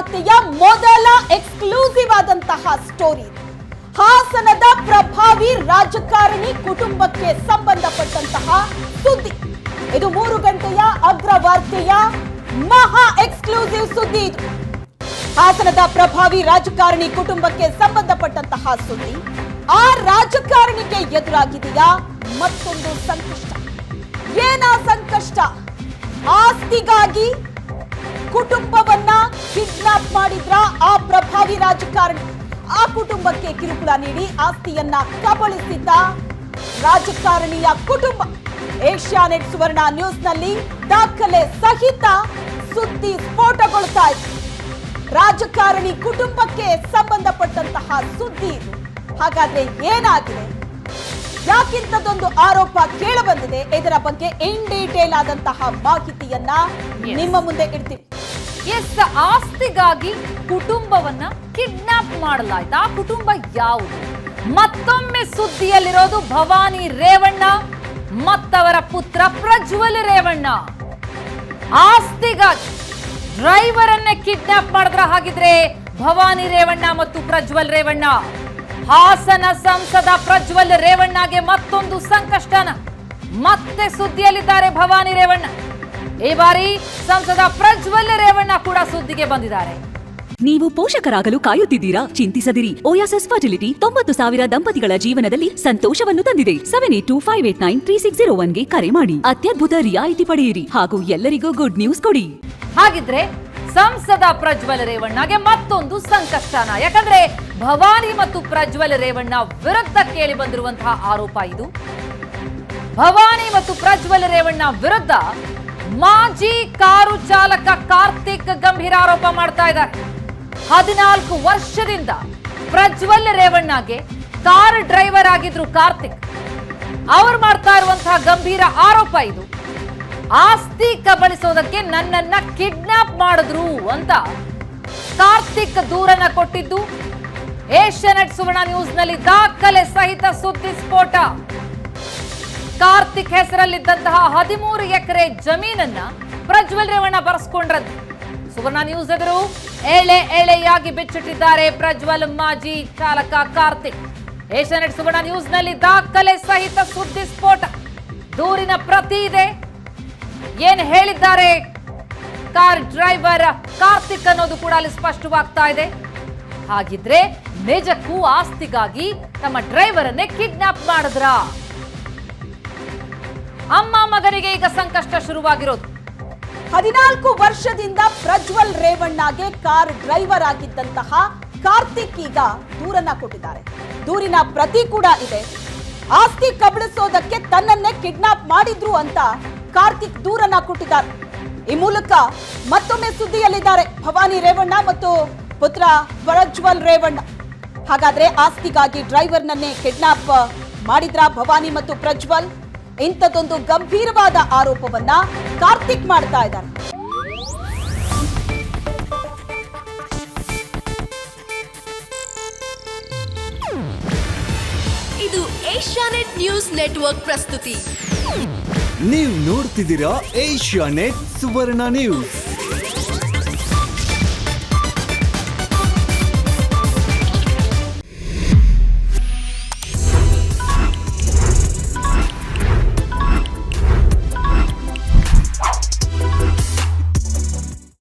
ವಾರ್ತೆಯ ಮೊದಲ ಎಕ್ಸ್ಕ್ಲೂಸಿವ್ ಆದಂತಹ ಸ್ಟೋರಿ. ಹಾಸನದ ಪ್ರಭಾವಿ ರಾಜಕಾರಣಿ ಕುಟುಂಬಕ್ಕೆ ಸಂಬಂಧಪಟ್ಟಂತಹ ಸುದ್ದಿ. ಇದು 3 ಗಂಟೆಯ ಅಗ್ರ ವಾರ್ತೆಯ ಮಹಾ ಎಕ್ಸ್ಕ್ಲೂಸಿವ್ ಸುದ್ದಿ. ಇದು ಹಾಸನದ ಪ್ರಭಾವಿ ರಾಜಕಾರಣಿ ಕುಟುಂಬಕ್ಕೆ ಸಂಬಂಧಪಟ್ಟಂತಹ ಸುದ್ದಿ. ಆ ರಾಜಕಾರಣಿಗೆ ಎದುರಾಗಿದೆಯಾ ಮತ್ತೊಂದು ಸಂಕಷ್ಟ? ಏನಾ ಸಂಕಷ್ಟ? ಆಸ್ತಿಗಾಗಿ ಕುಟುಂಬವನ್ನ ಕಿಡ್ನಾಪ್ ಮಾಡಿದ್ರ ಆ ಪ್ರಭಾವಿ ರಾಜಕಾರಣಿ. ಆ ಕುಟುಂಬಕ್ಕೆ ಕಿರುಕುಳ ನೀಡಿ ಆಸ್ತಿಯನ್ನ ಕಬಳಿಸಿದ್ದ ರಾಜಕಾರಣಿಯ ಕುಟುಂಬ. ಏಷ್ಯಾನೆಟ್ ಸುವರ್ಣ ನ್ಯೂಸ್ ನಲ್ಲಿ ದಾಖಲೆ ಸಹಿತ ಸುದ್ದಿ ಸ್ಫೋಟಗೊಳ್ತಾ ಇದೆ. ರಾಜಕಾರಣಿ ಕುಟುಂಬಕ್ಕೆ ಸಂಬಂಧಪಟ್ಟಂತಹ ಸುದ್ದಿ ಇದು. ಹಾಗಾದ್ರೆ ಏನಾಗಿದೆ? ಯಾಕಿಂತದೊಂದು ಆರೋಪ ಕೇಳಿ ಬಂದಿದೆ? ಇದರ ಬಗ್ಗೆ ಇನ್ ಡೀಟೇಲ್ ಆದಂತಹ ಮಾಹಿತಿಯನ್ನ ನಿಮ್ಮ ಮುಂದೆ ಇಡ್ತೀವಿ. ಆಸ್ತಿಗಾಗಿ ಕುಟುಂಬವನ್ನ ಕಿಡ್ನಾಪ್ ಮಾಡಲಾಯ್ತು. ಆ ಕುಟುಂಬ ಯಾವುದು? ಮತ್ತೊಮ್ಮೆ ಸುದ್ದಿಯಲ್ಲಿರೋದು ಭವಾನಿ ರೇವಣ್ಣ ಮತ್ತವರ ಪುತ್ರ ಪ್ರಜ್ವಲ್ ರೇವಣ್ಣ. ಆಸ್ತಿಗಾಗಿ ಡ್ರೈವರ್ ಅನ್ನೇ ಕಿಡ್ನಾಪ್ ಮಾಡಿದ್ರ ಹಾಗಿದ್ರೆ ಭವಾನಿ ರೇವಣ್ಣ ಮತ್ತು ಪ್ರಜ್ವಲ್ ರೇವಣ್ಣ. ಹಾಸನ ಸಂಸದ ಪ್ರಜ್ವಲ್ ರೇವಣ್ಣಗೆ ಮತ್ತೊಂದು ಸಂಕಷ್ಟನ. ಮತ್ತೆ ಸುದ್ದಿಯಲ್ಲಿದ್ದಾರೆ ಭವಾನಿ ರೇವಣ್ಣ. ಈ ಬಾರಿ ಸಂಸದ ಪ್ರಜ್ವಲ್ ರೇವಣ್ಣ ಕೂಡ ಸುದ್ದಿಗೆ ಬಂದಿದ್ದಾರೆ. ನೀವು ಪೋಷಕರಾಗಲು ಕಾಯುತ್ತಿದ್ದೀರಾ? ಚಿಂತಿಸದಿರಿ. ಓಯಾಸಿಸ್ ಫರ್ಟಿಲಿಟಿ 90,000 ದಂಪತಿಗಳ ಜೀವನದಲ್ಲಿ ಸಂತೋಷವನ್ನು ತಂದಿದೆ. 7825893601ಗೆ ಕರೆ ಮಾಡಿ. ಅತ್ಯದ್ಭುತ ರಿಯಾಯಿತಿ ಪಡೆಯಿರಿ ಹಾಗೂ ಎಲ್ಲರಿಗೂ ಗುಡ್ ನ್ಯೂಸ್ ಕೊಡಿ. ಹಾಗಿದ್ರೆ ಸಂಸದ ಪ್ರಜ್ವಲ್ ರೇವಣ್ಣಗೆ ಮತ್ತೊಂದು ಸಂಕಷ್ಟನ. ಯಾಕಂದ್ರೆ ಭವಾನಿ ಮತ್ತು ಪ್ರಜ್ವಲ್ ರೇವಣ್ಣ ವಿರುದ್ಧ ಕೇಳಿ ಬಂದಿರುವಂತಹ ಆರೋಪ ಇದು. ಭವಾನಿ ಮತ್ತು ಪ್ರಜ್ವಲ್ ರೇವಣ್ಣ ವಿರುದ್ಧ ಮಾಜಿ ಕಾರು ಚಾಲಕ ಕಾರ್ತಿಕ್ ಗಂಭೀರ ಆರೋಪ ಮಾಡ್ತಾ ಇದ್ದಾರೆ. 14 ವರ್ಷದಿಂದ ಪ್ರಜ್ವಲ್ ರೇವಣ್ಣಗೆ ಕಾರ್ ಡ್ರೈವರ್ ಆಗಿದ್ರು ಕಾರ್ತಿಕ್. ಅವ್ರು ಮಾಡ್ತಾ ಇರುವಂತಹ ಗಂಭೀರ ಆರೋಪ ಇದು. ಆಸ್ತಿ ಕಬಳಿಸೋದಕ್ಕೆ ನನ್ನನ್ನ ಕಿಡ್ನಾಪ್ ಮಾಡಿದ್ರು ಅಂತ ಕಾರ್ತಿಕ್ ದೂರನ್ನ ಕೊಟ್ಟಿದ್ದು. ಏಷ್ಯಾನೆಟ್ ಸುವರ್ಣ ನ್ಯೂಸ್ ನಲ್ಲಿ ದಾಖಲೆ ಸಹಿತ ಸುದ್ದಿ ಸ್ಫೋಟ. ಕಾರ್ತಿಕ್ ಹೆಸರಲ್ಲಿದ್ದಂತಹ 13 ಎಕರೆ ಜಮೀನನ್ನ ಪ್ರಜ್ವಲ್ ರೇವಣ್ಣ ಬರೆಸ್ಕೊಂಡ್ರಂತೆ. ಸುವರ್ಣ ನ್ಯೂಸ್ ಎದುರು ಎಳೆಯಾಗಿ ಬಿಚ್ಚಿಟ್ಟಿದ್ದಾರೆ ಪ್ರಜ್ವಲ್ ಮಾಜಿ ಚಾಲಕ ಕಾರ್ತಿಕ್. ಏಷ್ಯಾನೆಟ್ ಸುವರ್ಣ ನ್ಯೂಸ್ ನಲ್ಲಿ ದಾಖಲೆ ಸಹಿತ ಸುದ್ದಿ ಸ್ಫೋಟ. ದೂರಿನ ಪ್ರತಿ ಇದೆ. ಏನ್ ಹೇಳಿದ್ದಾರೆ ಕಾರ್ ಡ್ರೈವರ್ ಕಾರ್ತಿಕ್ ಅನ್ನೋದು ಕೂಡ ಅಲ್ಲಿ ಸ್ಪಷ್ಟವಾಗ್ತಾ ಇದೆ. ಹಾಗಿದ್ರೆ ನಿಜಕ್ಕೂ ಆಸ್ತಿಗಾಗಿ ತಮ್ಮ ಡ್ರೈವರ್ ಅನ್ನೇ ಕಿಡ್ನಾಪ್ ಮಾಡಿದ್ರ? ಅಮ್ಮ ಮಗನಿಗೆ ಈಗ ಸಂಕಷ್ಟ ಶುರುವಾಗಿರೋದು. 14 ವರ್ಷದಿಂದ ಪ್ರಜ್ವಲ್ ರೇವಣ್ಣಗೆ ಕಾರ್ ಡ್ರೈವರ್ ಆಗಿದ್ದಂತಹ ಕಾರ್ತಿಕ್ ಈಗ ದೂರನ್ನ ಕೊಟ್ಟಿದ್ದಾರೆ. ದೂರಿನ ಪ್ರತಿ ಕೂಡ ಇದೆ. ಆಸ್ತಿ ಕಬಳಿಸೋದಕ್ಕೆ ತನ್ನನ್ನೇ ಕಿಡ್ನಾಪ್ ಮಾಡಿದ್ರು ಅಂತ ಕಾರ್ತಿಕ್ ದೂರನ್ನ ಕೊಟ್ಟಿದ್ದಾರೆ. ಈ ಮೂಲಕ ಮತ್ತೊಮ್ಮೆ ಸುದ್ದಿಯಲ್ಲಿದ್ದಾರೆ ಭವಾನಿ ರೇವಣ್ಣ ಮತ್ತು ಪುತ್ರ ಪ್ರಜ್ವಲ್ ರೇವಣ್ಣ. ಹಾಗಾದ್ರೆ ಆಸ್ತಿಗಾಗಿ ಡ್ರೈವರ್ನನ್ನೇ ಕಿಡ್ನಾಪ್ ಮಾಡಿದ್ರ ಭವಾನಿ ಮತ್ತು ಪ್ರಜ್ವಲ್? ಇಂಥದ್ದೊಂದು ಗಂಭೀರವಾದ ಆರೋಪವನ್ನ ಕಾರ್ತಿಕ್ ಮಾಡ್ತಾ ಇದ್ದಾರೆ. ಇದು ಏಷ್ಯಾನೆಟ್ ನ್ಯೂಸ್ ನೆಟ್ವರ್ಕ್ ಪ್ರಸ್ತುತಿ. ನೀವು ನೋಡ್ತಿದ್ದೀರಾ ಏಷ್ಯಾನೆಟ್ ಸುವರ್ಣ ನ್ಯೂಸ್.